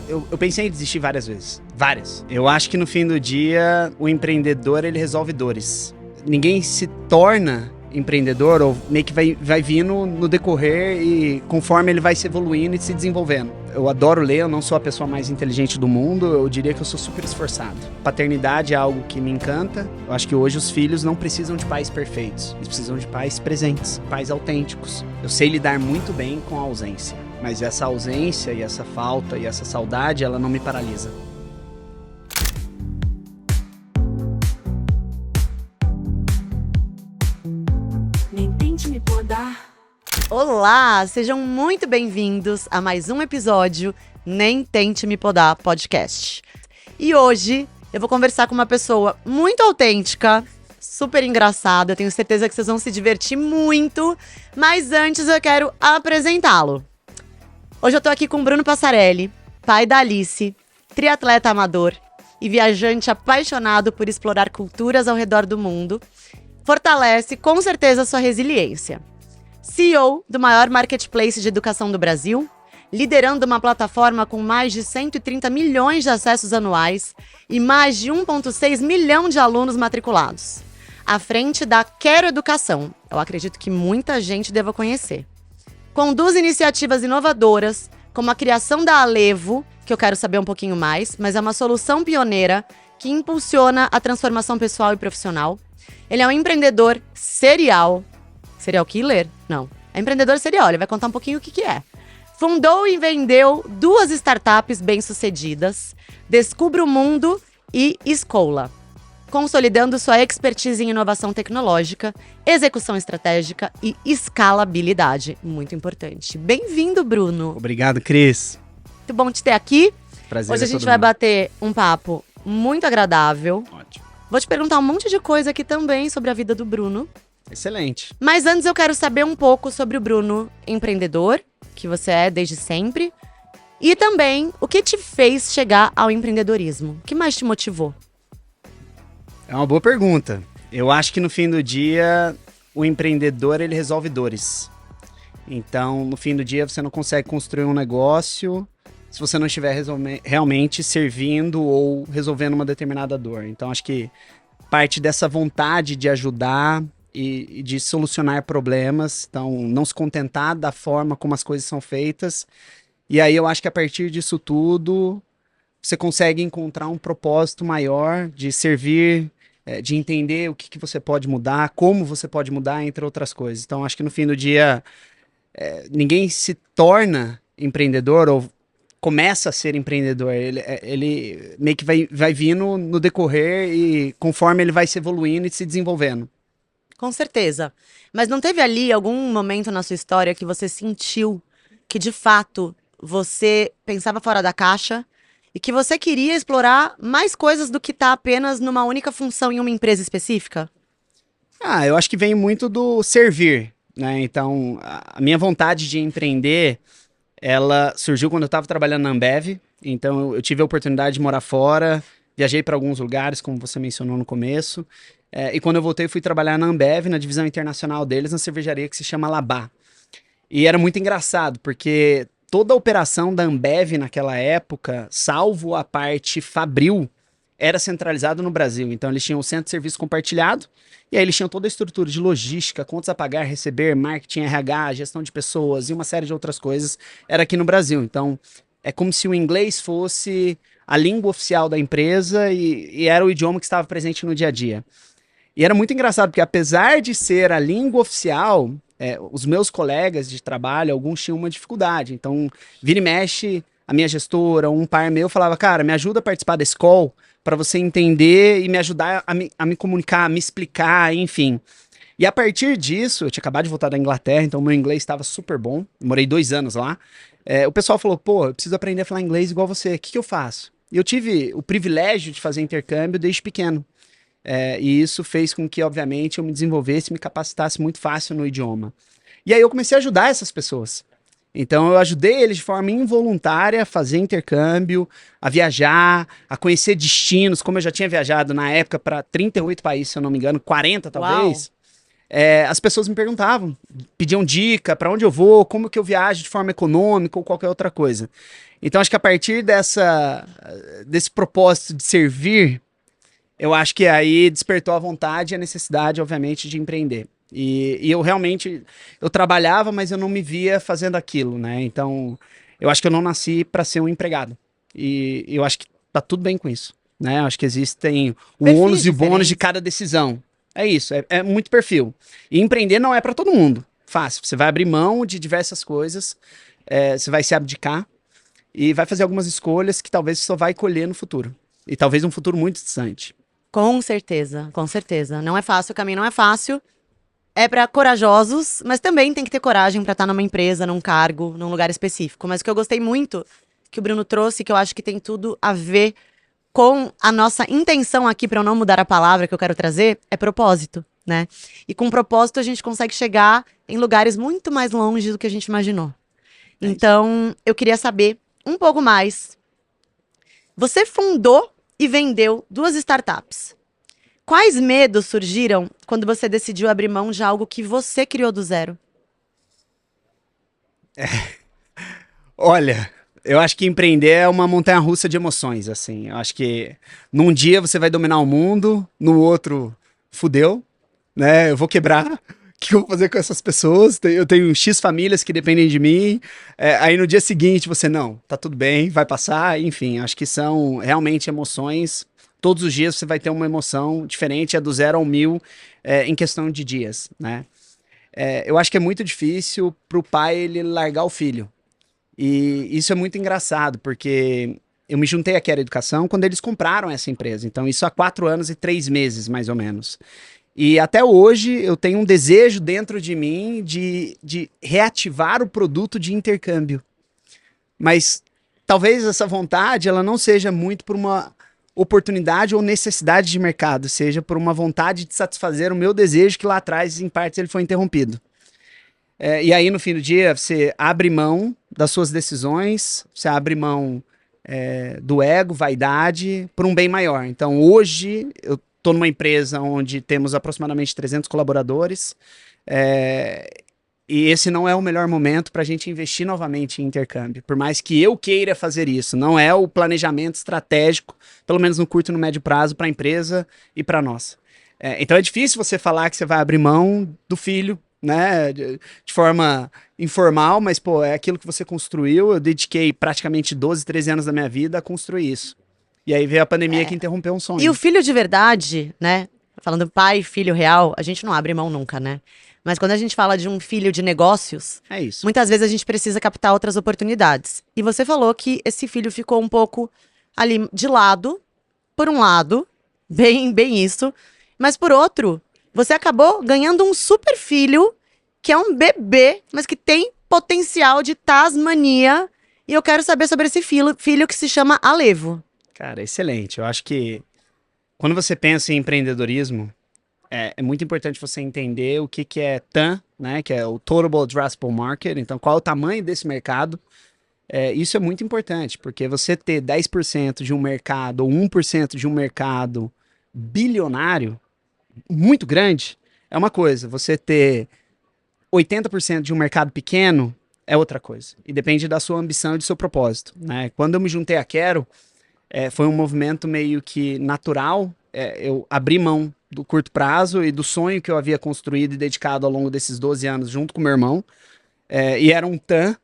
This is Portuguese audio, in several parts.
Eu pensei em desistir várias vezes. Várias. Eu acho que no fim do dia, o empreendedor, ele resolve dores. Ninguém se torna empreendedor, ou meio que vai vindo no decorrer e conforme ele vai se evoluindo e se desenvolvendo. Eu adoro ler, eu não sou a pessoa mais inteligente do mundo, eu diria que eu sou super esforçado. Paternidade é algo que me encanta. Eu acho que hoje os filhos não precisam de pais perfeitos, eles precisam de pais presentes, pais autênticos. Eu sei lidar muito bem com a ausência, mas essa ausência e essa falta e essa saudade, ela não me paralisa. Olá, sejam muito bem-vindos a mais um episódio Nem Tente Me Podar podcast. E hoje eu vou conversar com uma pessoa muito autêntica, super engraçada, eu tenho certeza que vocês vão se divertir muito, mas antes eu quero apresentá-lo. Hoje eu tô aqui com o Bruno Passarelli, pai da Alice, triatleta amador e viajante apaixonado por explorar culturas ao redor do mundo. Fortalece com certeza sua resiliência. CEO do maior marketplace de educação do Brasil, liderando uma plataforma com mais de 130 milhões de acessos anuais e mais de 1,6 milhão de alunos matriculados. À frente da Quero Educação, eu acredito que muita gente deva conhecer. Conduz iniciativas inovadoras, como a criação da Alevo, que eu quero saber um pouquinho mais, mas é uma solução pioneira que impulsiona a transformação pessoal e profissional. Ele é um empreendedor serial killer? Não. É empreendedor serial, ele vai contar um pouquinho o que é. Fundou e vendeu 2 startups bem-sucedidas, Descubra o Mundo e Escola, consolidando sua expertise em inovação tecnológica, execução estratégica e escalabilidade. Muito importante. Bem-vindo, Bruno. Obrigado, Cris. Muito bom te ter aqui. Prazer. Hoje a gente vai bater um papo muito agradável. Ótimo. Vou te perguntar um monte de coisa aqui também sobre a vida do Bruno. Excelente. Mas antes eu quero saber um pouco sobre o Bruno empreendedor, que você é desde sempre. E também, o que te fez chegar ao empreendedorismo? O que mais te motivou? É uma boa pergunta. Eu acho que no fim do dia, o empreendedor, ele resolve dores. Então, no fim do dia, você não consegue construir um negócio se você não estiver realmente servindo ou resolvendo uma determinada dor. Então, acho que parte dessa vontade de ajudar e de solucionar problemas, então não se contentar da forma como as coisas são feitas. E aí eu acho que a partir disso tudo, você consegue encontrar um propósito maior de servir, de entender o que você pode mudar, como você pode mudar, entre outras coisas. Então acho que no fim do dia, ninguém se torna empreendedor ou começa a ser empreendedor, ele meio que vai vindo no decorrer e conforme ele vai se evoluindo e se desenvolvendo. Com certeza. Mas não teve ali algum momento na sua história que você sentiu que, de fato, você pensava fora da caixa e que você queria explorar mais coisas do que estar apenas numa única função em uma empresa específica? Eu acho que vem muito do servir, né? Então, a minha vontade de empreender, ela surgiu quando eu estava trabalhando na Ambev. Então, eu tive a oportunidade de morar fora, viajei para alguns lugares, como você mencionou no começo. E quando eu voltei, fui trabalhar na Ambev, na divisão internacional deles, na cervejaria que se chama Labá. E era muito engraçado, porque toda a operação da Ambev naquela época, salvo a parte fabril, era centralizado no Brasil. Então eles tinham o centro de serviço compartilhado, e aí eles tinham toda a estrutura de logística, contas a pagar, receber, marketing, RH, gestão de pessoas e uma série de outras coisas, era aqui no Brasil. Então é como se o inglês fosse a língua oficial da empresa e era o idioma que estava presente no dia a dia. E era muito engraçado, porque apesar de ser a língua oficial, os meus colegas de trabalho, alguns tinham uma dificuldade. Então, vira e mexe, a minha gestora, um par meu falava, cara, me ajuda a participar desse call para você entender e me ajudar a me comunicar, a me explicar, enfim. E a partir disso, eu tinha acabado de voltar da Inglaterra, então meu inglês estava super bom, morei 2 anos lá. O pessoal falou, pô, eu preciso aprender a falar inglês igual você, o que eu faço? E eu tive o privilégio de fazer intercâmbio desde pequeno. E isso fez com que, obviamente, eu me desenvolvesse, me capacitasse muito fácil no idioma. E aí eu comecei a ajudar essas pessoas. Então eu ajudei eles de forma involuntária a fazer intercâmbio, a viajar, a conhecer destinos, como eu já tinha viajado na época para 38 países, se eu não me engano, 40 talvez. As pessoas me perguntavam, pediam dica, para onde eu vou, como que eu viajo de forma econômica ou qualquer outra coisa. Então, acho que a partir desse propósito de servir, eu acho que aí despertou a vontade e a necessidade, obviamente, de empreender. E eu realmente, eu trabalhava, mas eu não me via fazendo aquilo, né? Então, eu acho que eu não nasci para ser um empregado. E eu acho que tá tudo bem com isso, né? Eu acho que existem o Perfis ônus e o bônus de diferentes. cada decisão. É isso, é muito perfil. E empreender não é para todo mundo. Fácil. Você vai abrir mão de diversas coisas, você vai se abdicar e vai fazer algumas escolhas que talvez você só vai colher no futuro. E talvez um futuro muito distante. Com certeza, com certeza. Não é fácil, o caminho não é fácil. É pra corajosos, mas também tem que ter coragem pra estar numa empresa, num cargo, num lugar específico. Mas o que eu gostei muito que o Bruno trouxe, que eu acho que tem tudo a ver com a nossa intenção aqui, pra eu não mudar a palavra que eu quero trazer, é propósito, né? E com propósito a gente consegue chegar em lugares muito mais longe do que a gente imaginou. É isso. Então, eu queria saber um pouco mais. Você fundou e vendeu 2 startups. Quais medos surgiram quando você decidiu abrir mão de algo que você criou do zero? Olha, eu acho que empreender é uma montanha-russa de emoções, assim. Eu acho que num dia você vai dominar o mundo, no outro, fudeu, né? Eu vou quebrar. O que eu vou fazer com essas pessoas? Eu tenho X famílias que dependem de mim. Aí no dia seguinte você, não, tá tudo bem, vai passar. Enfim, acho que são realmente emoções. Todos os dias você vai ter uma emoção diferente, é do 0 ao 1000, em questão de dias, né? Eu acho que é muito difícil pro pai ele largar o filho. E isso é muito engraçado, porque eu me juntei à Quero Educação quando eles compraram essa empresa. Então, isso há 4 anos e 3 meses, mais ou menos. E até hoje eu tenho um desejo dentro de mim de reativar o produto de intercâmbio. Mas talvez essa vontade ela não seja muito por uma oportunidade ou necessidade de mercado, seja por uma vontade de satisfazer o meu desejo que lá atrás, em partes, ele foi interrompido. E aí, no fim do dia, você abre mão das suas decisões, você abre mão do ego, vaidade, por um bem maior. Então, hoje, eu estou numa empresa onde temos aproximadamente 300 colaboradores, e esse não é o melhor momento para a gente investir novamente em intercâmbio. Por mais que eu queira fazer isso, não é o planejamento estratégico, pelo menos no curto e no médio prazo, para a empresa e para nós. Então, é difícil você falar que você vai abrir mão do filho, né, de forma informal, mas, pô, é aquilo que você construiu. Eu dediquei praticamente 12, 13 anos da minha vida a construir isso. E aí veio a pandemia que interrompeu um sonho. E o filho de verdade, né? Falando pai, filho real, a gente não abre mão nunca, né? Mas quando a gente fala de um filho de negócios, É isso. muitas vezes a gente precisa captar outras oportunidades. E você falou que esse filho ficou um pouco ali de lado, por um lado, bem isso, mas por outro, você acabou ganhando um super filho, que é um bebê, mas que tem potencial de Tasmania. E eu quero saber sobre esse filho que se chama Alevo. Cara, excelente. Eu acho que quando você pensa em empreendedorismo, é muito importante você entender o que é TAM, né? Que é o Total Addressable Market. Então, qual é o tamanho desse mercado? Isso é muito importante, porque você ter 10% de um mercado ou 1% de um mercado bilionário, muito grande, é uma coisa. Você ter 80% de um mercado pequeno é outra coisa. E depende da sua ambição e do seu propósito, né? Quando eu me juntei à Quero, foi um movimento meio que natural. Eu abri mão do curto prazo e do sonho que eu havia construído e dedicado ao longo desses 12 anos junto com meu irmão. E era um TAM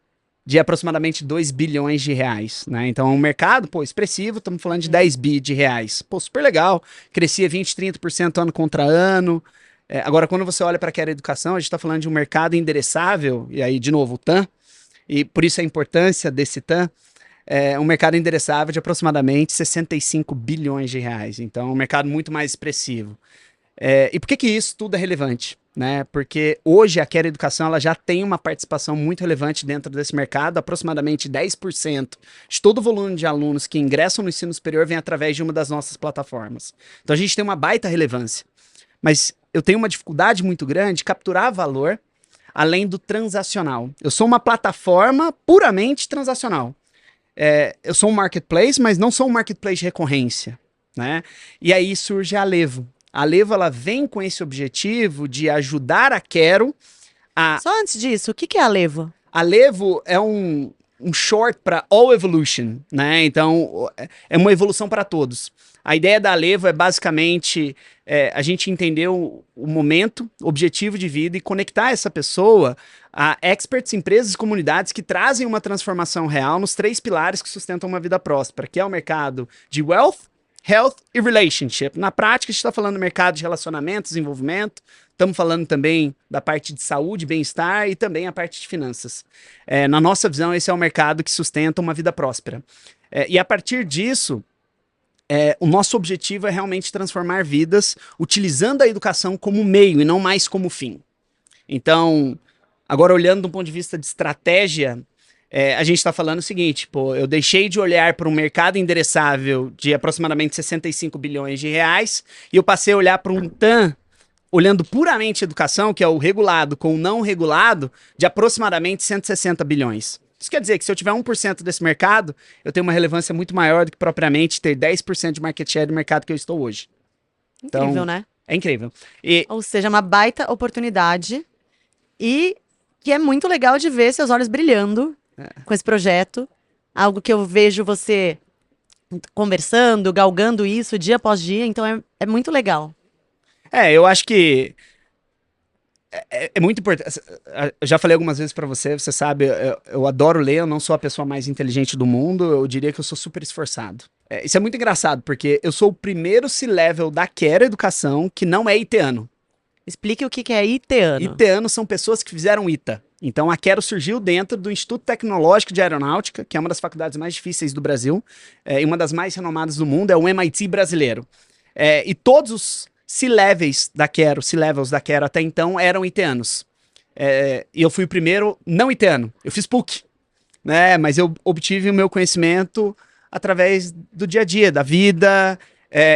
de aproximadamente 2 bilhões de reais, né? Então, é um mercado, pô, expressivo, estamos falando de 10 bi de reais. Pô, super legal. Crescia 20, 30% ano contra ano. Agora, quando você olha para a Quero Educação, a gente está falando de um mercado endereçável, e aí, de novo, o TAM, e por isso a importância desse TAM, um mercado endereçável de aproximadamente 65 bilhões de reais. Então, é um mercado muito mais expressivo. E por que isso tudo é relevante? Né? Porque hoje a Quero Educação ela já tem uma participação muito relevante dentro desse mercado, aproximadamente 10% de todo o volume de alunos que ingressam no ensino superior vem através de uma das nossas plataformas. Então a gente tem uma baita relevância. Mas eu tenho uma dificuldade muito grande de capturar valor além do transacional. Eu sou uma plataforma puramente transacional. Eu sou um marketplace, mas não sou um marketplace de recorrência, né? E aí surge a Alevo. A Alevo, ela vem com esse objetivo de ajudar a Quero a... Só antes disso, o que é Alevo? A Alevo é um um short para all evolution, né? Então, é uma evolução para todos. A ideia da Alevo é basicamente a gente entender o momento, objetivo de vida e conectar essa pessoa a experts, empresas e comunidades que trazem uma transformação real nos 3 pilares que sustentam uma vida próspera, que é o mercado de wealth, health e relationship. Na prática, a gente está falando do mercado de relacionamento, desenvolvimento, estamos falando também da parte de saúde, bem-estar e também a parte de finanças. Na nossa visão, esse é o mercado que sustenta uma vida próspera. E a partir disso, o nosso objetivo é realmente transformar vidas utilizando a educação como meio e não mais como fim. Então, agora olhando do ponto de vista de estratégia, a gente está falando o seguinte, pô, eu deixei de olhar para um mercado endereçável de aproximadamente 65 bilhões de reais e eu passei a olhar para um TAM, olhando puramente educação, que é o regulado com o não regulado, de aproximadamente 160 bilhões. Isso quer dizer que se eu tiver 1% desse mercado, eu tenho uma relevância muito maior do que propriamente ter 10% de market share do mercado que eu estou hoje. Incrível, então, né? É incrível. Ou seja, uma baita oportunidade e que é muito legal de ver seus olhos brilhando com esse projeto. Algo que eu vejo você conversando, galgando isso dia após dia, então é muito legal. Eu acho que é muito importante. Eu já falei algumas vezes pra você, você sabe, eu adoro ler, eu não sou a pessoa mais inteligente do mundo, eu diria que eu sou super esforçado. Isso é muito engraçado, porque eu sou o primeiro C-Level da Quero Educação que não é iteano. Explique o que é iteano. Iteanos são pessoas que fizeram ITA. Então a Quero surgiu dentro do Instituto Tecnológico de Aeronáutica, que é uma das faculdades mais difíceis do Brasil, e uma das mais renomadas do mundo, é o MIT brasileiro. E todos os C-levels da Quero até então eram iteanos. E eu fui o primeiro não iteano. Eu fiz PUC, né? Mas eu obtive o meu conhecimento através do dia a dia, da vida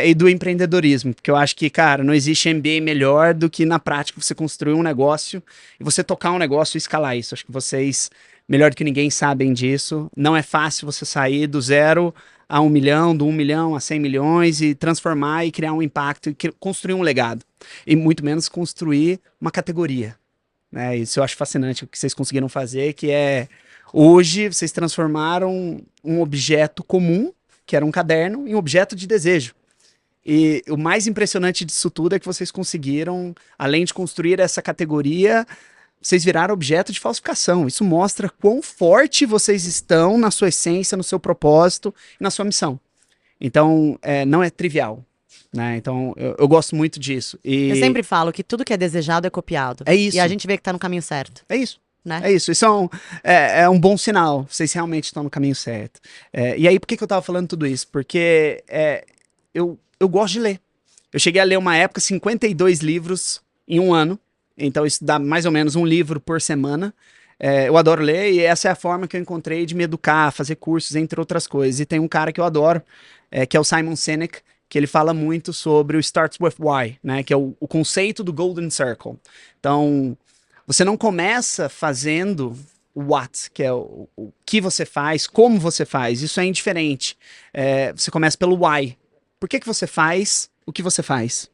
e do empreendedorismo. Porque eu acho que, cara, não existe MBA melhor do que na prática você construir um negócio e você tocar um negócio e escalar isso. Acho que vocês, melhor do que ninguém, sabem disso. Não é fácil você sair do 0 a 1 milhão, do 1 milhão a 100 milhões e transformar e criar um impacto e construir um legado. E muito menos construir uma categoria. Né? Isso eu acho fascinante o que vocês conseguiram fazer, que é hoje vocês transformaram um objeto comum, que era um caderno, em um objeto de desejo. E o mais impressionante disso tudo é que vocês conseguiram, além de construir essa categoria, vocês viraram objeto de falsificação. Isso mostra quão forte vocês estão na sua essência, no seu propósito e na sua missão. Então, não é trivial. Né? Então, eu gosto muito disso. Eu sempre falo que tudo que é desejado é copiado. É isso. E a gente vê que tá no caminho certo. É isso. Né? É isso. Isso é um bom sinal. Vocês realmente estão no caminho certo. E aí, por que eu tava falando tudo isso? Porque eu gosto de ler. Eu cheguei a ler uma época 52 livros em um ano. Então isso dá mais ou menos um livro por semana. Eu adoro ler e essa é a forma que eu encontrei de me educar, fazer cursos, entre outras coisas. E tem um cara que eu adoro, que é o Simon Sinek, que ele fala muito sobre o Starts With Why, né? Que é o conceito do Golden Circle. Então, você não começa fazendo o what, que é o que você faz, como você faz. Isso é indiferente. Você começa pelo why. Por que você faz o que você faz?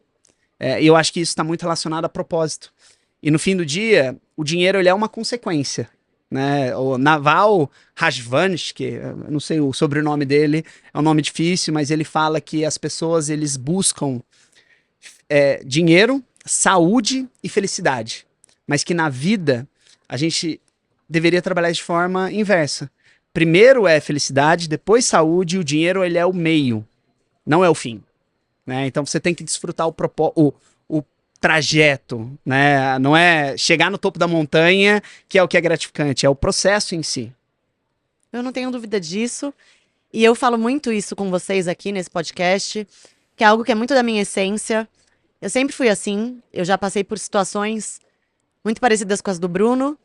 E eu acho que isso está muito relacionado a propósito. E no fim do dia, o dinheiro ele é uma consequência. Né? O Naval Rajvansh, que eu não sei o sobrenome dele, é um nome difícil, mas ele fala que as pessoas eles buscam dinheiro, saúde e felicidade. Mas que na vida a gente deveria trabalhar de forma inversa. Primeiro é felicidade, depois saúde, e o dinheiro ele é o meio, não é o fim. Né? Então você tem que desfrutar o trajeto, né? Não é chegar no topo da montanha que é o que é gratificante, é o processo em si. Eu não tenho dúvida disso. E eu falo muito isso com vocês aqui nesse podcast, que é algo que é muito da minha essência. Eu sempre fui assim, eu já passei por situações muito parecidas com as do Bruno,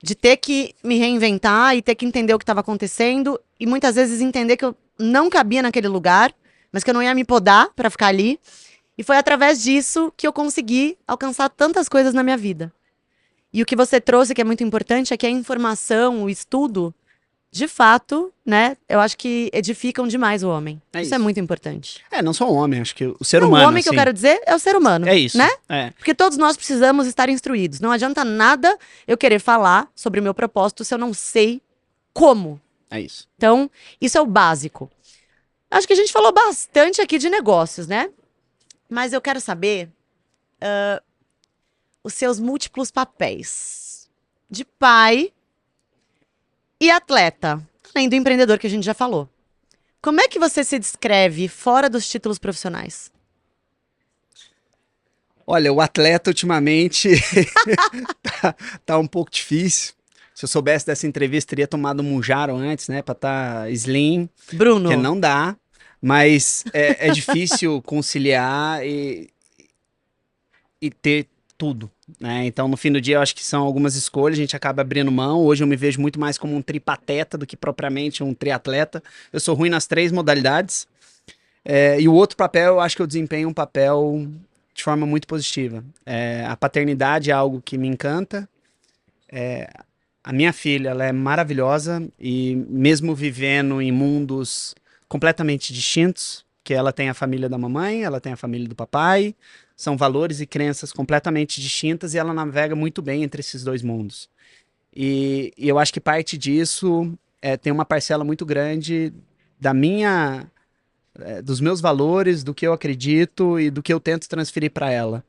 de ter que me reinventar e ter que entender o que estava acontecendo e muitas vezes entender que eu não cabia naquele lugar, mas que eu não ia me podar para ficar ali. E foi através disso que eu consegui alcançar tantas coisas na minha vida. E o que você trouxe, que é muito importante, é que a informação, o estudo, de fato, né, eu acho que edificam demais o homem. Isso é muito importante. Não só o homem, acho que o ser humano. O homem que eu quero dizer é o ser humano. É isso. Né? É. Porque todos nós precisamos estar instruídos. Não adianta nada eu querer falar sobre o meu propósito se eu não sei como. É isso. Então, isso é o básico. Acho que a gente falou bastante aqui de negócios, né? Mas eu quero saber os seus múltiplos papéis de pai e atleta, além do empreendedor que a gente já falou. Como é que você se descreve fora dos títulos profissionais? Olha, o atleta ultimamente tá um pouco difícil. Se eu soubesse dessa entrevista, teria tomado um Mounjaro antes, né, pra estar slim, porque Bruno, não dá. Mas é difícil conciliar e ter tudo, né? Então, no fim do dia, eu acho que são algumas escolhas, a gente acaba abrindo mão. Hoje eu me vejo muito mais como um tripateta do que propriamente um triatleta. Eu sou ruim nas 3 modalidades. E o outro papel, eu acho que eu desempenho um papel de forma muito positiva. A paternidade é algo que me encanta. A minha filha, ela é maravilhosa e mesmo vivendo em mundos completamente distintos, que ela tem a família da mamãe, ela tem a família do papai, são valores e crenças completamente distintas e ela navega muito bem entre esses 2 mundos. E eu acho que parte disso tem uma parcela muito grande da dos meus valores, do que eu acredito e do que eu tento transferir para ela.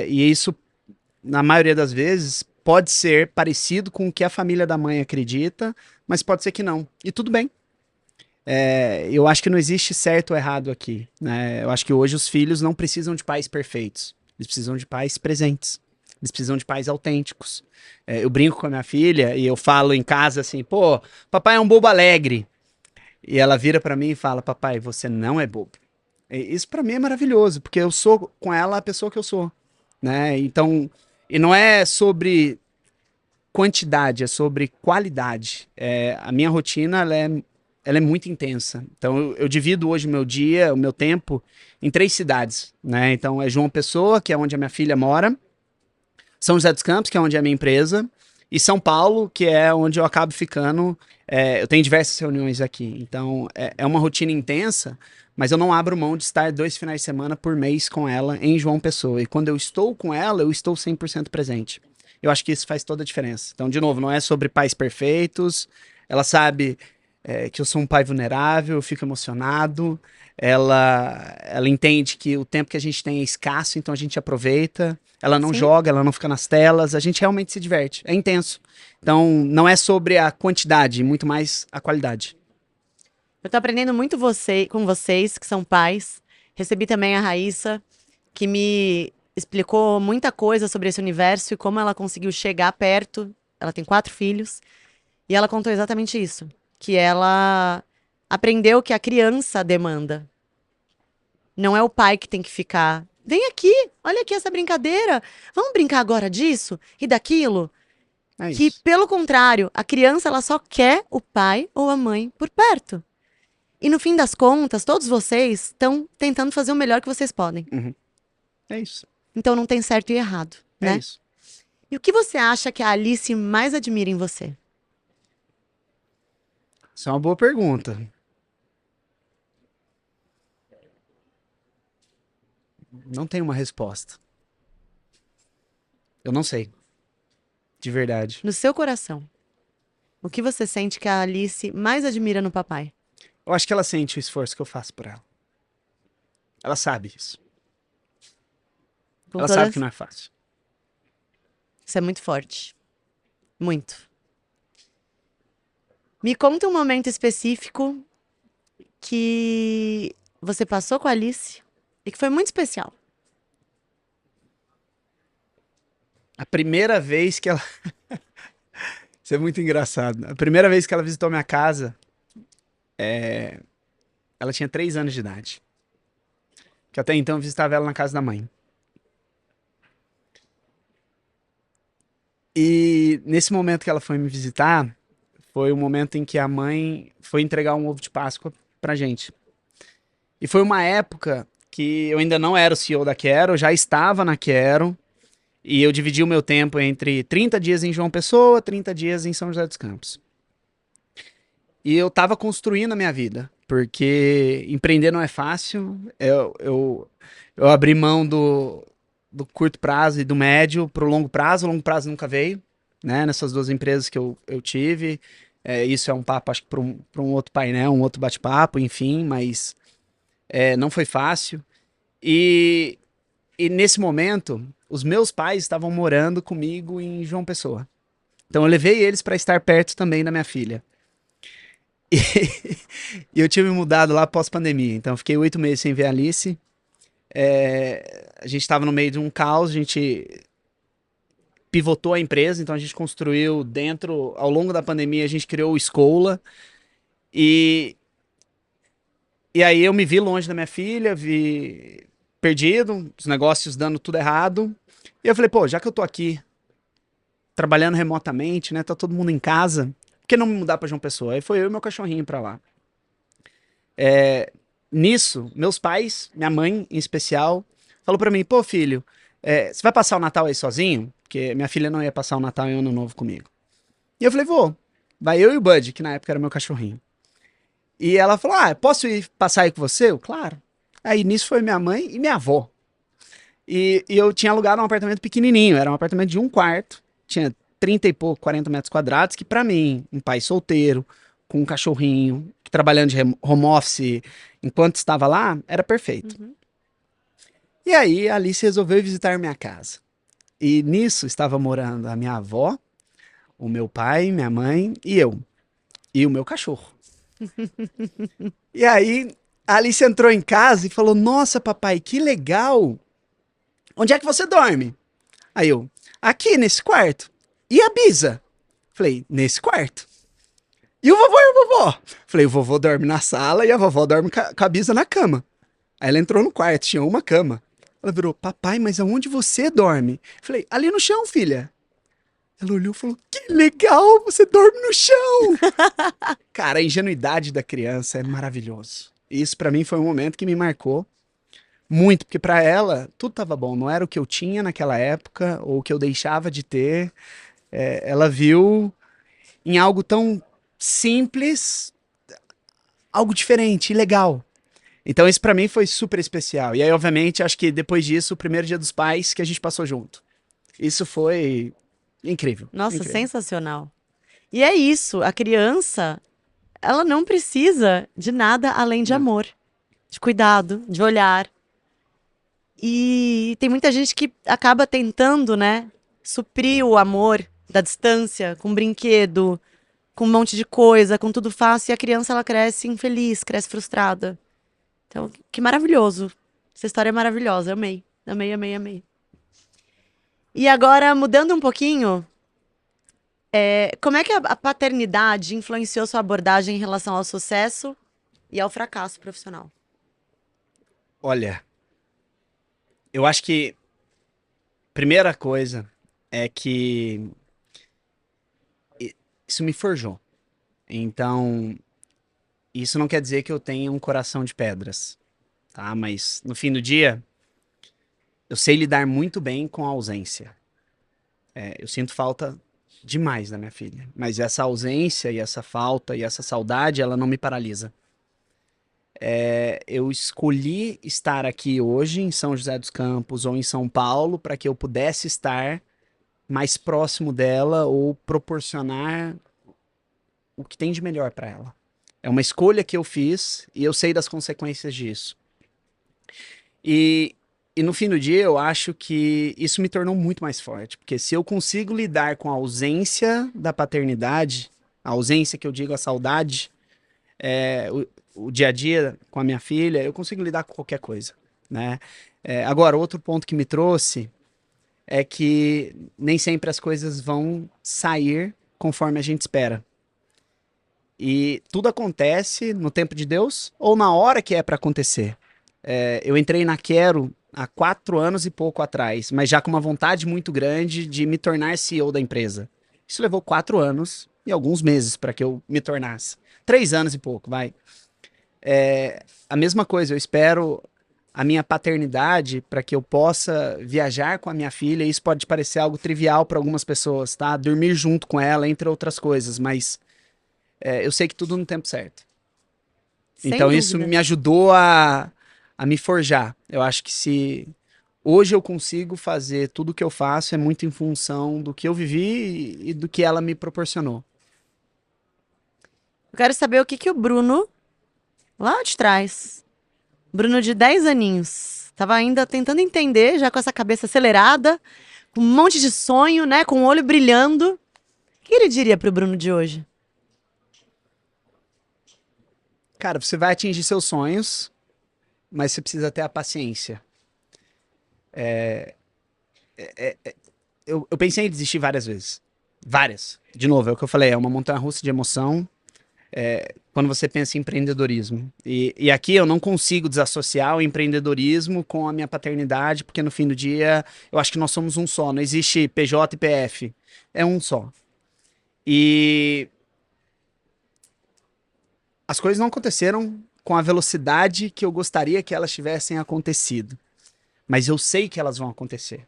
E isso, na maioria das vezes, pode ser parecido com o que a família da mãe acredita, mas pode ser que não. E tudo bem. Eu acho que não existe certo ou errado aqui, né? Eu acho que hoje os filhos não precisam de pais perfeitos. Eles precisam de pais presentes. Eles precisam de pais autênticos. Eu brinco com a minha filha e eu falo em casa assim, pô, papai é um bobo alegre. E ela vira pra mim e fala, papai, você não é bobo. E isso pra mim é maravilhoso, porque eu sou com ela a pessoa que eu sou, né? Então, e não é sobre quantidade, é sobre qualidade. A minha rotina, ela é muito intensa. Então, eu divido hoje o meu dia, o meu tempo, em 3 cidades, né? Então, é João Pessoa, que é onde a minha filha mora, São José dos Campos, que é onde é a minha empresa, e São Paulo, que é onde eu acabo ficando. Eu tenho diversas reuniões aqui. Então, é uma rotina intensa, mas eu não abro mão de estar 2 finais de semana por mês com ela em João Pessoa. E quando eu estou com ela, eu estou 100% presente. Eu acho que isso faz toda a diferença. Então, de novo, não é sobre pais perfeitos. Ela sabe que eu sou um pai vulnerável, eu fico emocionado. Ela entende que o tempo que a gente tem é escasso, então a gente aproveita. Ela não sim. joga, ela não fica nas telas, a gente realmente se diverte. É intenso. Então, não é sobre a quantidade, muito mais a qualidade. Eu tô aprendendo muito com vocês, que são pais. Recebi também a Raíssa, que me explicou muita coisa sobre esse universo e como ela conseguiu chegar perto. Ela tem 4 filhos. E ela contou exatamente isso. Que ela aprendeu que a criança demanda. Não é o pai que tem que ficar. Vem aqui, olha aqui essa brincadeira. Vamos brincar agora disso e daquilo? É Que, isso. pelo contrário, a criança ela só quer o pai ou a mãe por perto. E no fim das contas, todos vocês estão tentando fazer o melhor que vocês podem. Uhum. É isso. Então não tem certo e errado, É né? isso. E o que você acha que a Alice mais admira em você? Isso é uma boa pergunta. Não tem uma resposta. Eu não sei. De verdade. No seu coração, o que você sente que a Alice mais admira no papai? Eu acho que ela sente o esforço que eu faço por ela. Ela sabe isso. Com Ela sabe que todas... não é fácil. Isso é muito forte. Muito. Me conta um momento específico que você passou com a Alice e que foi muito especial. A primeira vez que ela. Isso é muito engraçado. A primeira vez que ela visitou minha casa, ela tinha 3 anos de idade. Que até então eu visitava ela na casa da mãe. E nesse momento que ela foi me visitar, foi o momento em que a mãe foi entregar um ovo de Páscoa pra gente. E foi uma época que eu ainda não era o CEO da Quero, eu já estava na Quero. E eu dividi o meu tempo entre 30 dias em João Pessoa, 30 dias em São José dos Campos. E eu tava construindo a minha vida, porque empreender não é fácil. Eu abri mão do curto prazo e do médio pro longo prazo. O longo prazo nunca veio, né? Nessas 2 empresas que eu tive. Isso é um papo, acho que para um outro painel, um outro bate-papo, enfim, mas não foi fácil. E, e nesse momento, os meus pais estavam morando comigo em João Pessoa. Então eu levei eles para estar perto também da minha filha. E, e eu tive mudado lá pós-pandemia. Então eu fiquei 8 meses sem ver a Alice. A gente estava no meio de um caos, a gente pivotou a empresa, então a gente construiu dentro, ao longo da pandemia, a gente criou o Escola. E, e aí eu me vi longe da minha filha, vi perdido, os negócios dando tudo errado. E eu falei, pô, já que eu tô aqui trabalhando remotamente, né, tá todo mundo em casa, por que não me mudar pra João Pessoa? Aí foi eu e meu cachorrinho pra lá. Nisso, meus pais, minha mãe em especial, falou pra mim, pô, filho, você vai passar o Natal aí sozinho? Porque minha filha não ia passar o Natal e o Ano Novo comigo. E eu falei, vou. Vai eu e o Bud, que na época era meu cachorrinho. E ela falou, posso ir passar aí com você? Eu, claro. Aí nisso foi minha mãe e minha avó. E eu tinha alugado um apartamento pequenininho, era um apartamento de um quarto, tinha 30 e pouco, 40 metros quadrados, que pra mim, um pai solteiro, com um cachorrinho, trabalhando de home office enquanto estava lá, era perfeito. Uhum. E aí a Alice resolveu visitar minha casa. E nisso estava morando a minha avó, o meu pai, minha mãe e eu. E o meu cachorro. E aí a Alice entrou em casa e falou: Nossa, papai, que legal! Onde é que você dorme? Aí eu, aqui nesse quarto. E a Bisa? Falei, nesse quarto. E o vovô e a vovó? Falei, o vovô dorme na sala e a vovó dorme com a Bisa na cama. Aí ela entrou no quarto, tinha uma cama. Ela virou, papai, mas aonde você dorme? Falei, ali no chão, filha. Ela olhou e falou, que legal, você dorme no chão. Cara, a ingenuidade da criança é maravilhoso. E isso pra mim foi um momento que me marcou muito, porque pra ela tudo tava bom, não era o que eu tinha naquela época ou o que eu deixava de ter. Ela viu em algo tão simples, algo diferente e legal. Então isso pra mim foi super especial. E aí, obviamente, acho que depois disso, o primeiro Dia dos Pais que a gente passou junto. Isso foi incrível. Nossa, Incrível. sensacional. E é isso, a criança, ela não precisa de nada além de Não. amor, de cuidado, de olhar. E tem muita gente que acaba tentando, né, suprir o amor da distância com brinquedo, com um monte de coisa, com tudo fácil, e a criança ela cresce infeliz, cresce frustrada. Então, que maravilhoso. Essa história é maravilhosa, amei. Amei, amei, amei. E agora, mudando um pouquinho, como é que a paternidade influenciou sua abordagem em relação ao sucesso e ao fracasso profissional? Olha, eu acho que primeira coisa é que isso me forjou. Então, isso não quer dizer que eu tenha um coração de pedras, tá? Mas no fim do dia, eu sei lidar muito bem com a ausência. Eu sinto falta demais da minha filha, mas essa ausência e essa falta e essa saudade, ela não me paralisa. Eu escolhi estar aqui hoje em São José dos Campos ou em São Paulo para que eu pudesse estar mais próximo dela ou proporcionar o que tem de melhor para ela. É uma escolha que eu fiz e eu sei das consequências disso. E, e no fim do dia, eu acho que isso me tornou muito mais forte, porque se eu consigo lidar com a ausência da paternidade, a ausência que eu digo a saudade, o dia a dia com a minha filha, eu consigo lidar com qualquer coisa, né? Agora, outro ponto que me trouxe é que nem sempre as coisas vão sair conforme a gente espera. E tudo acontece no tempo de Deus ou na hora que é para acontecer. Eu entrei na Quero há 4 anos e pouco atrás, mas já com uma vontade muito grande de me tornar CEO da empresa. Isso levou 4 anos e alguns meses para que eu me tornasse. 3 anos e pouco, vai. A mesma coisa, eu espero a minha paternidade para que eu possa viajar com a minha filha. Isso pode parecer algo trivial para algumas pessoas, tá? Dormir junto com ela, entre outras coisas, mas eu sei que tudo no tempo certo. Sem Então isso dúvida. me ajudou a me forjar. Eu acho que se hoje eu consigo fazer tudo o que eu faço é muito em função do que eu vivi e do que ela me proporcionou. Eu quero saber o que que o Bruno, lá de trás, Bruno de 10 aninhos, tava ainda tentando entender, já com essa cabeça acelerada, com um monte de sonho, né? Com o olho brilhando. O que ele diria pro Bruno de hoje? Cara, você vai atingir seus sonhos, mas você precisa ter a paciência. Eu pensei em desistir várias vezes. Várias. De novo, é o que eu falei, é uma montanha-russa de emoção. Quando você pensa em empreendedorismo. E aqui eu não consigo desassociar o empreendedorismo com a minha paternidade, porque no fim do dia eu acho que nós somos um só. Não existe PJ e PF. É um só. E as coisas não aconteceram com a velocidade que eu gostaria que elas tivessem acontecido. Mas eu sei que elas vão acontecer.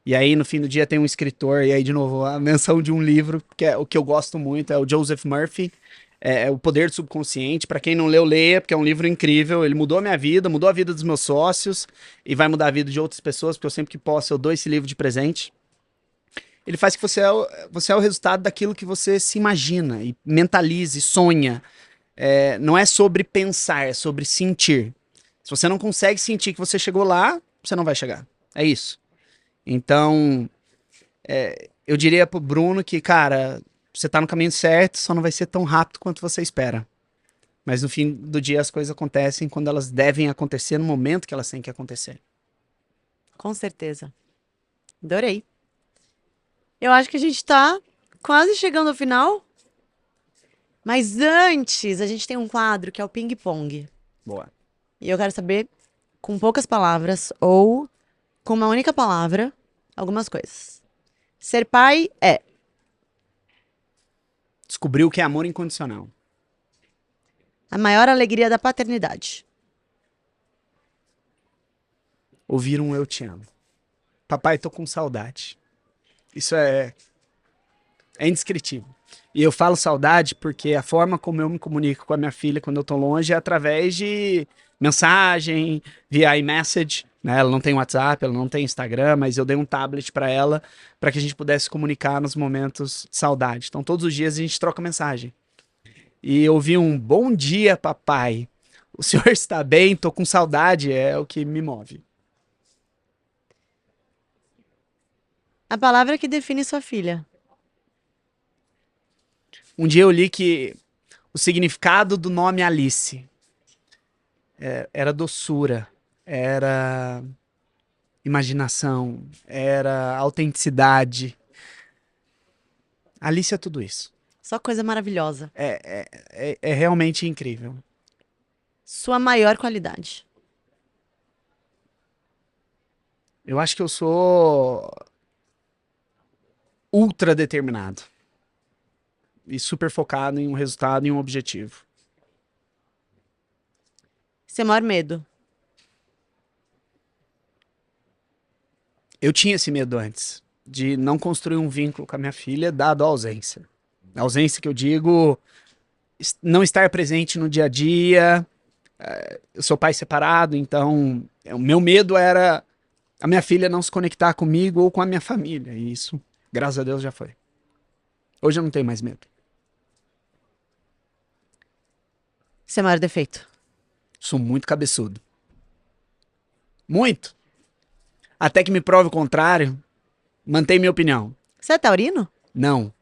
E aí, no fim do dia, tem um escritor, e aí, de novo, a menção de um livro, que é o que eu gosto muito, é o Joseph Murphy, é O Poder do Subconsciente. Para quem não leu, leia, porque é um livro incrível. Ele mudou a minha vida, mudou a vida dos meus sócios, e vai mudar a vida de outras pessoas, porque eu sempre que posso, eu dou esse livro de presente. Ele faz que você é o resultado daquilo que você se imagina, e mentalize, sonha. Não é sobre pensar, é sobre sentir. Se você não consegue sentir que você chegou lá, você não vai chegar. É isso. Então, eu diria pro Bruno que, cara, você tá no caminho certo, só não vai ser tão rápido quanto você espera. Mas no fim do dia as coisas acontecem quando elas devem acontecer, no momento que elas têm que acontecer. Com certeza. Adorei. Eu acho que a gente tá quase chegando ao final. Mas antes, a gente tem um quadro que é o ping-pong. Boa. E eu quero saber, com poucas palavras, ou com uma única palavra, algumas coisas. Ser pai é Descobriu o que é amor incondicional. a maior alegria da paternidade. Ouvir um eu te amo. Papai, tô com saudade. Isso é indescritível. E eu falo saudade porque a forma como eu me comunico com a minha filha quando eu tô longe é através de mensagem, via iMessage, né? Ela não tem WhatsApp, ela não tem Instagram, mas eu dei um tablet para ela para que a gente pudesse comunicar nos momentos de saudade. Então todos os dias a gente troca mensagem. E ouvir um bom dia, papai. O senhor está bem? Tô com saudade, é o que me move. A palavra que define sua filha. Um dia eu li que o significado do nome Alice era doçura, era imaginação, era autenticidade. Alice é tudo isso. Só coisa maravilhosa. É realmente incrível. Sua maior qualidade. Eu acho que eu sou ultra determinado e super focado em um resultado e um objetivo. Seu maior medo. Eu tinha esse medo antes de não construir um vínculo com a minha filha, dado a ausência. A ausência que eu digo, não estar presente no dia a dia. Eu sou pai separado, então o meu medo era a minha filha não se conectar comigo ou com a minha família. E isso, graças a Deus, já foi. Hoje eu não tenho mais medo. Seu maior defeito. Sou muito cabeçudo. Muito. Até que me prove o contrário, mantenho minha opinião. Você é taurino? Não.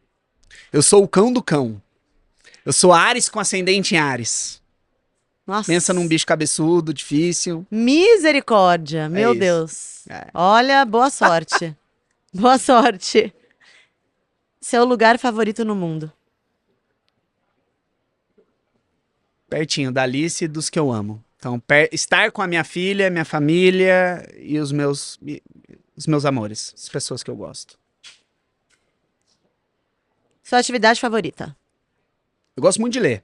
Eu sou o cão do cão. Eu sou Áries com ascendente em Áries. Nossa. Pensa num bicho cabeçudo, difícil. Misericórdia, meu isso. Deus. É. Olha, boa sorte. Boa sorte. Seu lugar favorito no mundo. Pertinho da Alice e dos que eu amo. Então, estar com a minha filha, minha família e os meus amores, as pessoas que eu gosto. Sua atividade favorita. Eu gosto muito de ler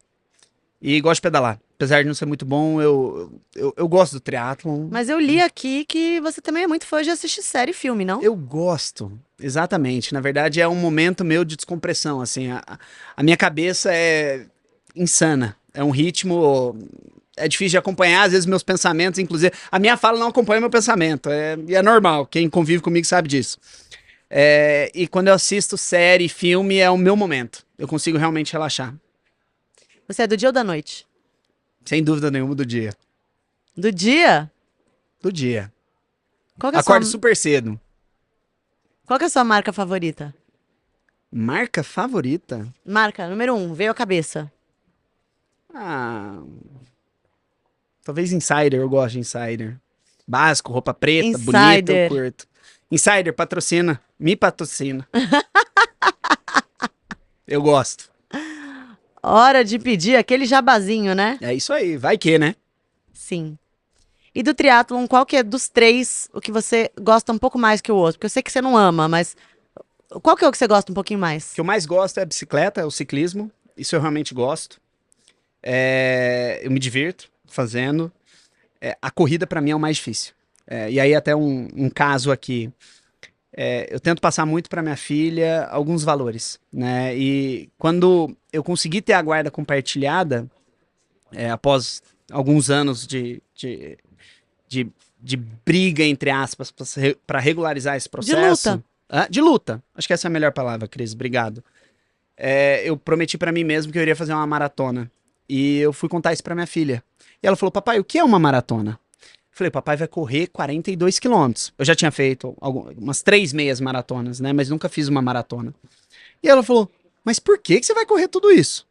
e gosto de pedalar. Apesar de não ser muito bom, eu gosto do triatlon. Mas eu li aqui que você também é muito fã de assistir série e filme, não? Eu gosto, exatamente. Na verdade, é um momento meu de descompressão, assim. A minha cabeça é insana. É um ritmo... É difícil de acompanhar, às vezes, meus pensamentos, inclusive... A minha fala não acompanha meu pensamento. E é normal, quem convive comigo sabe disso. E quando eu assisto série, filme, é o meu momento. Eu consigo realmente relaxar. Você é do dia ou da noite? Sem dúvida nenhuma do dia. Do dia? Do dia. Qual que é Acordo super cedo. qual que é a sua marca favorita? Marca favorita? Marca, número 1, veio à cabeça. Ah, talvez Insider, eu gosto de Insider. Básico, roupa preta, bonita, eu Insider. curto. Insider, patrocina. Me patrocina. Eu gosto. Hora de pedir aquele jabazinho, né? É isso aí, vai que, né? Sim. E do triatlon, qual que é dos três o que você gosta um pouco mais que o outro? Porque eu sei que você não ama, mas qual que é o que você gosta um pouquinho O mais? que eu mais gosto é a bicicleta, é o ciclismo. Isso eu realmente gosto. Eu me divirto fazendo. A corrida pra mim é o mais difícil. E aí até um caso aqui. Eu tento passar muito pra minha filha alguns valores, né? E quando eu consegui ter a guarda compartilhada, após alguns anos de, de briga, entre aspas, para regularizar esse De luta. processo. De luta. Acho que essa é a melhor palavra, Cris. Obrigado. Eu prometi pra mim mesmo que eu iria fazer uma maratona. E eu fui contar isso pra minha filha. E ela falou: papai, o que é uma maratona? Eu falei: papai vai correr 42 quilômetros. Eu já tinha feito umas 3 meias maratonas, né? Mas nunca fiz uma maratona. E ela falou: mas por que você vai correr tudo isso?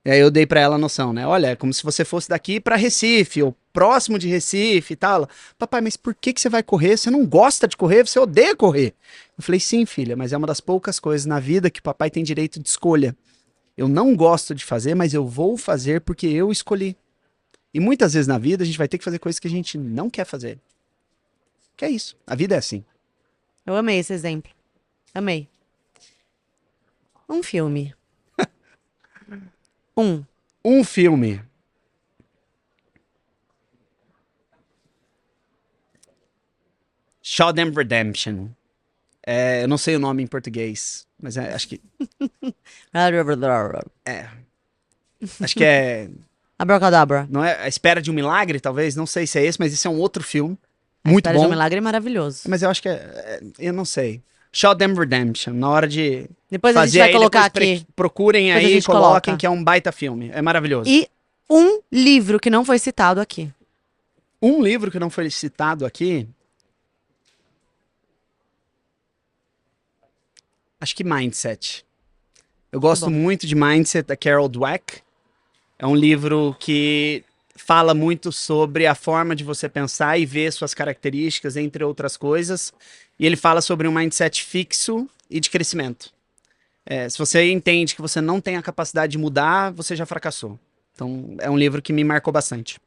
E aí eu dei pra ela a noção, né? Olha, é como se você fosse daqui pra Recife, ou próximo de Recife e tal. Papai, mas por que você vai correr? Você não gosta de correr, você odeia correr. Eu falei: sim, filha, mas é uma das poucas coisas na vida que o papai tem direito de escolha. Eu não gosto de fazer, mas eu vou fazer porque eu escolhi. E muitas vezes na vida a gente vai ter que fazer coisas que a gente não quer fazer. Que é isso. A vida é assim. Eu amei esse exemplo. Amei. Um filme. Um. Um filme. Shawshank Redemption. Eu não sei o nome em português, mas acho que é. Abracadabra. Não é A Espera de um Milagre, talvez? Não sei se é esse, mas esse é um outro filme. A Muito Espera de um bom. Milagre é maravilhoso. Mas eu acho que eu não sei. Shawshank Redemption. Na hora de Depois a gente fazer vai aí, colocar depois aqui. procurem Depois a aí e gente coloquem coloca. que é um baita filme. É maravilhoso. E um livro que não foi citado aqui. Um livro que não foi citado aqui. Acho que Mindset. Eu gosto bom. muito de Mindset da Carol Dweck. É um livro que fala muito sobre a forma de você pensar e ver suas características, entre outras coisas. E ele fala sobre um mindset fixo e de crescimento. Se você entende que você não tem a capacidade de mudar, você já fracassou. Então, é um livro que me marcou bastante.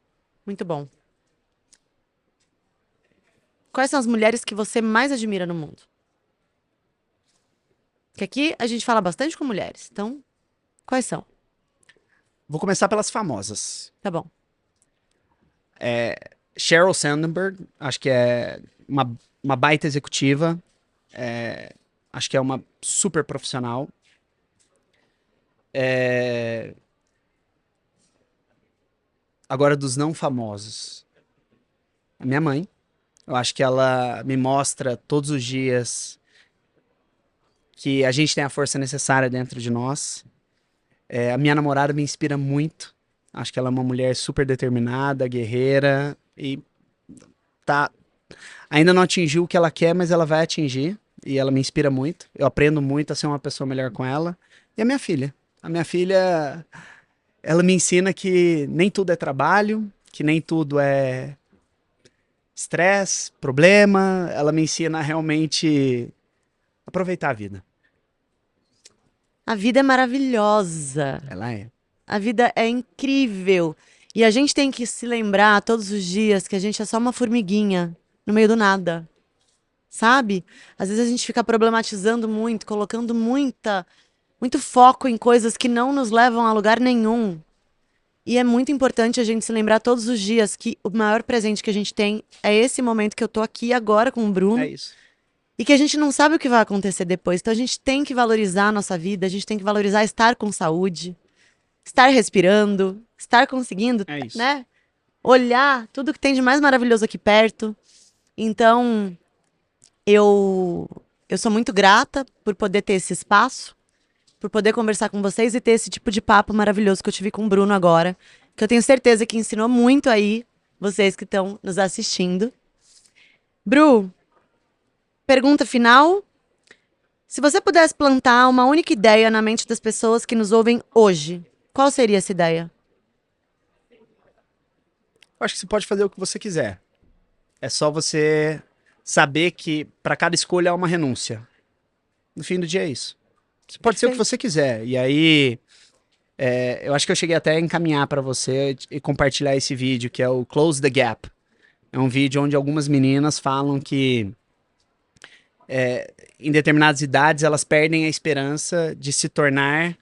Muito bom. Quais são as mulheres que você mais admira no mundo? Que aqui a gente fala bastante com mulheres. Então, quais são? Vou começar pelas famosas. Tá bom. Sheryl Sandberg, acho que é uma baita executiva. Acho que é uma super profissional. Agora, dos não famosos. A minha mãe. Eu acho que ela me mostra todos os dias que a gente tem a força necessária dentro de nós. A minha namorada me inspira muito. Acho que ela é uma mulher super determinada, guerreira e ainda não atingiu o que ela quer, mas ela vai atingir e ela me inspira muito. Eu aprendo muito a ser uma pessoa melhor com ela. E a minha filha. A minha filha, ela me ensina que nem tudo é trabalho, que nem tudo é estresse, problema. Ela me ensina a realmente aproveitar a vida. A vida é maravilhosa. Ela é. A vida é incrível. E a gente tem que se lembrar todos os dias que a gente é só uma formiguinha no meio do nada. Sabe? Às vezes a gente fica problematizando muito, colocando muito foco em coisas que não nos levam a lugar nenhum. E é muito importante a gente se lembrar todos os dias que o maior presente que a gente tem é esse momento que eu tô aqui agora com o Bruno. É isso. E que a gente não sabe o que vai acontecer depois. Então a gente tem que valorizar a nossa vida, a gente tem que valorizar estar com saúde, estar respirando, estar conseguindo, É isso. né? Olhar tudo que tem de mais maravilhoso aqui perto. Então, eu sou muito grata por poder ter esse espaço, por poder conversar com vocês e ter esse tipo de papo maravilhoso que eu tive com o Bruno agora, que eu tenho certeza que ensinou muito aí, vocês que estão nos assistindo. Bru, pergunta final. Se você pudesse plantar uma única ideia na mente das pessoas que nos ouvem hoje, qual seria essa ideia? Eu acho que você pode fazer o que você quiser. É só você saber que para cada escolha há uma renúncia. No fim do dia é isso. Você pode ser o que você quiser. E aí, eu acho que eu cheguei até a encaminhar para você e compartilhar esse vídeo, que é o Close the Gap. É um vídeo onde algumas meninas falam que em determinadas idades elas perdem a esperança de se tornar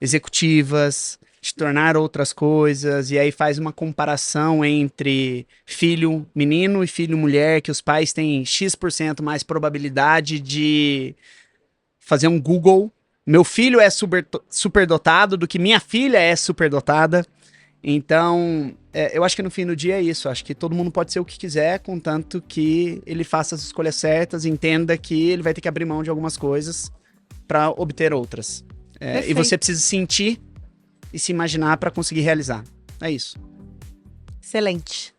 executivas, de tornar outras coisas, e aí faz uma comparação entre filho menino e filho mulher, que os pais têm X% mais probabilidade de fazer um Google. Meu filho é superdotado do que minha filha é superdotada. Então, eu acho que no fim do dia é isso. Acho que todo mundo pode ser o que quiser, contanto que ele faça as escolhas certas, entenda que ele vai ter que abrir mão de algumas coisas para obter outras. E você precisa sentir e se imaginar para conseguir realizar. É isso. Excelente.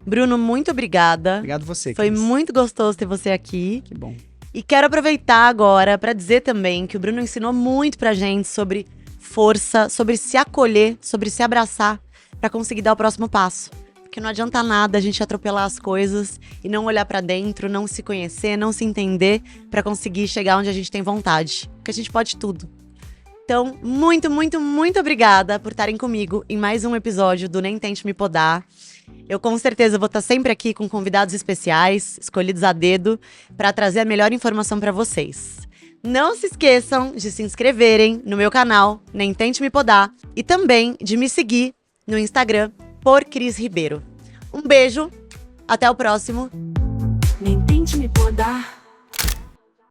Bruno, muito obrigada. Obrigado você. Foi muito gostoso ter você aqui. Que bom. E quero aproveitar agora para dizer também que o Bruno ensinou muito pra gente sobre força, sobre se acolher, sobre se abraçar para conseguir dar o próximo passo. Porque não adianta nada a gente atropelar as coisas e não olhar para dentro, não se conhecer, não se entender para conseguir chegar onde a gente tem vontade. Porque a gente pode tudo. Então, muito, muito, muito obrigada por estarem comigo em mais um episódio do Nem Tente Me Podar. Eu com certeza vou estar sempre aqui com convidados especiais, escolhidos a dedo, para trazer a melhor informação para vocês. Não se esqueçam de se inscreverem no meu canal Nem Tente Me Podar e também de me seguir no Instagram por Cris Ribeiro. Um beijo, até o próximo. Nem tente me podar.